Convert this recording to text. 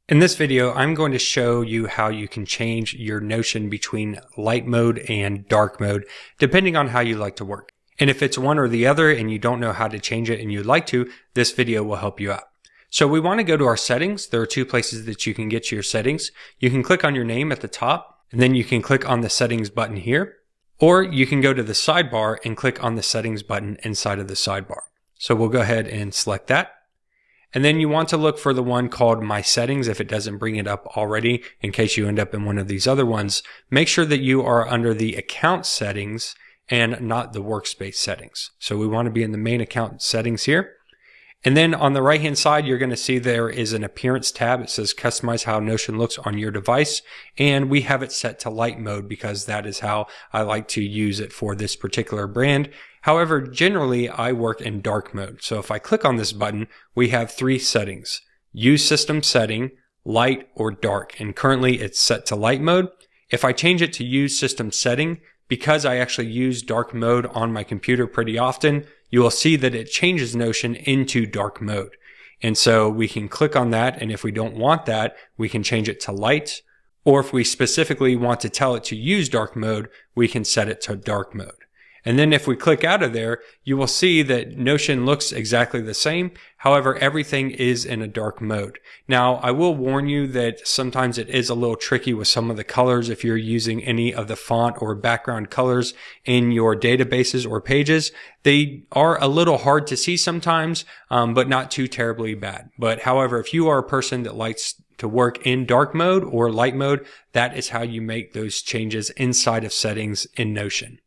In this video, I'm going to show you how you can change your Notion between light mode and dark mode, depending on how you like to work. And if it's one or the other and you don't know how to change it and you'd like to, this video will help you out. So we want to go to our settings. There are two places that you can get to your settings. You can click on your name at the top, and then you can click on the settings button here, or you can go to the sidebar and click on the settings button inside of the sidebar. So we'll go ahead and select that. And then you want to look for the one called My Settings if it doesn't bring it up already, in case you end up in one of these other ones. Make sure that you are under the account settings and not the workspace settings. So we want to be in the main account settings here. And then on the right hand side, you're going to see there is an appearance tab. It says customize how Notion looks on your device. And we have it set to light mode because that is how I like to use it for this particular brand. However, generally I work in dark mode. So if I click on this button, we have three settings: use system setting, light, or dark. And currently it's set to light mode. If I change it to use system setting, because I actually use dark mode on my computer pretty often, you will see that it changes Notion into dark mode. And so we can click on that, and if we don't want that, we can change it to light. Or if we specifically want to tell it to use dark mode, we can set it to dark mode. And then if we click out of there, you will see that Notion looks exactly the same. However, everything is in a dark mode. Now, I will warn you that sometimes it is a little tricky with some of the colors if you're using any of the font or background colors in your databases or pages. They are a little hard to see sometimes, but not too terribly bad. But however, if you are a person that likes to work in dark mode or light mode, that is how you make those changes inside of settings in Notion.